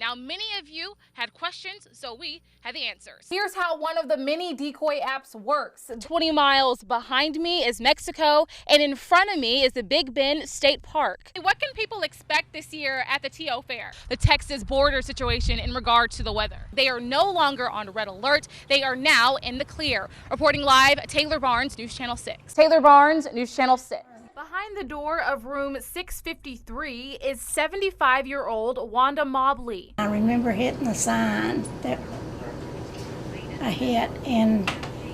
Now, many of you had questions, so we had the answers. Here's how one of the mini decoy apps works. 20 miles behind me is Mexico, and in front of me is the Big Bend State Park. What can people expect this year at the TO Fair? The Texas border situation in regard to the weather. They are no longer on red alert. They are now in the clear. Reporting live, Taylor Barnes, News Channel 6. Taylor Barnes, News Channel 6. Behind the door of room 653 is 75-year-old Wanda Mobley. I remember hitting the sign that I hit, and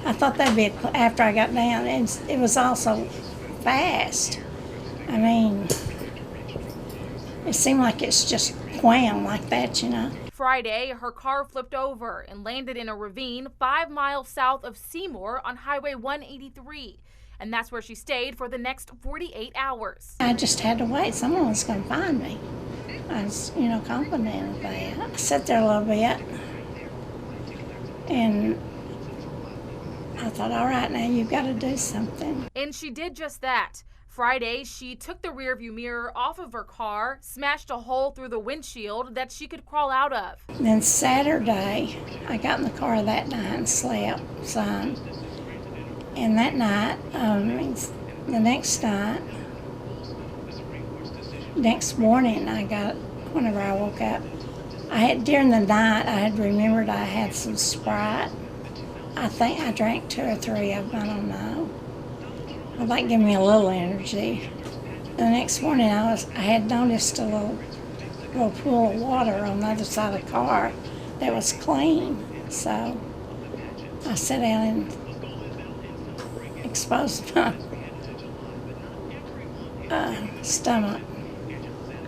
I thought that'd be after I got down, and it was also fast. I mean, it seemed like it's just wham like that, you know. Friday, her car flipped over and landed in a ravine 5 miles south of Seymour on Highway 183. And that's where she stayed for the next 48 hours. I just had to wait. Someone was going to find me. I was, confident of that. I sat there a little bit, and I thought, all right, now you've got to do something. And she did just that. Friday, she took the rearview mirror off of her car, smashed a hole through the windshield that she could crawl out of. Then Saturday, I got in the car that night and slept some. And that night, the next morning, whenever I woke up, during the night, I had remembered I had some Sprite. I think I drank 2 or 3 of them, I don't know. Well, that gave me a little energy. The next morning, I had noticed a little pool of water on the other side of the car that was clean. So I sat down and exposed my stomach.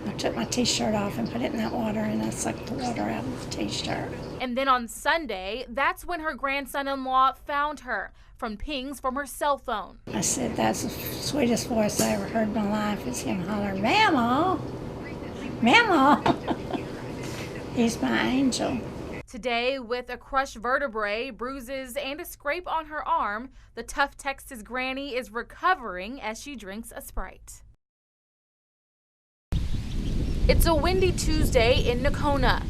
I took my t-shirt off and put it in that water, and I sucked the water out of the t-shirt. And then on Sunday, that's when her grandson-in-law found her from pings from her cell phone. I said, that's the sweetest voice I ever heard in my life, is him hollering, "Mama! Mama!" He's my angel. Today, with a crushed vertebrae, bruises, and a scrape on her arm, the tough Texas granny is recovering as she drinks a Sprite. It's a windy Tuesday in Nocona.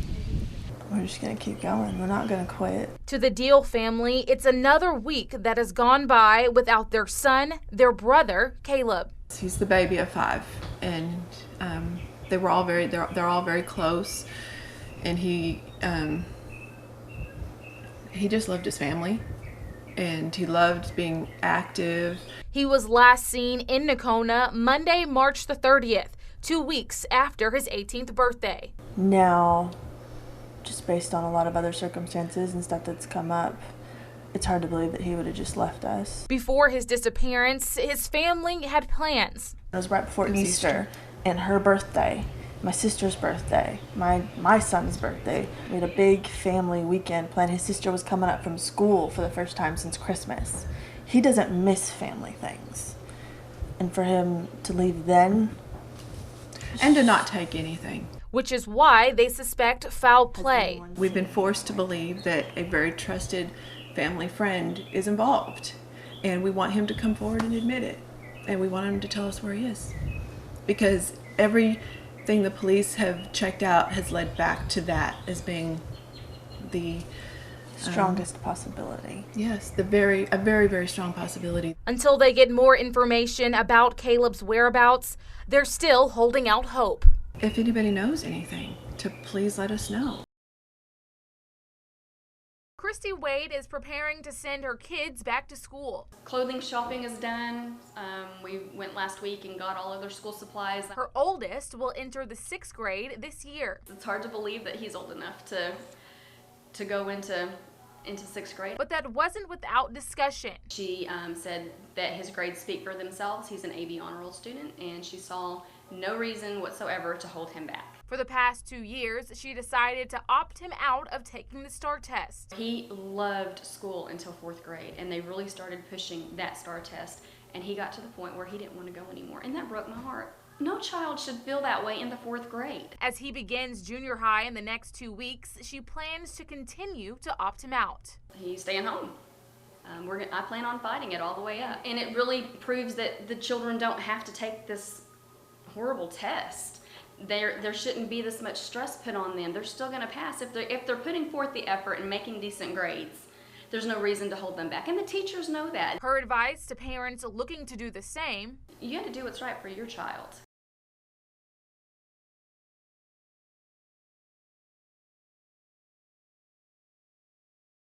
We're just going to keep going. We're not going to quit. To the Deal family, it's another week that has gone by without their son, their brother, Caleb. He's the baby of 5, and they're all very close, and he just loved his family, and he loved being active. He was last seen in Nocona Monday, March the 30th, 2 weeks after his 18th birthday. Now, just based on a lot of other circumstances and stuff that's come up, it's hard to believe that he would have just left us. Before his disappearance, his family had plans. It was right before Easter, and her birthday, my sister's birthday, my son's birthday. We had a big family weekend planned. His sister was coming up from school for the first time since Christmas. He doesn't miss family things. And for him to leave then, and to not take anything. Which is why they suspect foul play. We've been forced to believe that a very trusted family friend is involved, and we want him to come forward and admit it, and we want him to tell us where he is, because everything the police have checked out has led back to that as being the strongest possibility. Yes, a very, very strong possibility. Until they get more information about Caleb's whereabouts, they're still holding out hope. If anybody knows anything, to please let us know. Christy Wade is preparing to send her kids back to school. Clothing shopping is done. We went last week and got all of their school supplies. Her oldest will enter the 6th grade this year. It's hard to believe that he's old enough to go into 6th grade. But that wasn't without discussion. She said that his grades speak for themselves. He's an AB honor roll student, and she saw no reason whatsoever to hold him back. For the past 2 years, she decided to opt him out of taking the STAR test. He loved school until 4th grade, and they really started pushing that STAR test, and he got to the point where he didn't want to go anymore, and that broke my heart. No child should feel that way in the 4th grade. As he begins junior high in the next 2 weeks, she plans to continue to opt him out. He's staying home. I plan on fighting it all the way up. And it really proves that the children don't have to take this horrible test. there shouldn't be this much stress put on them. They're still going to pass if they're putting forth the effort and making decent grades. There's no reason to hold them back, and the teachers know that. Her advice to parents looking to do the same: You got to do what's right for your child.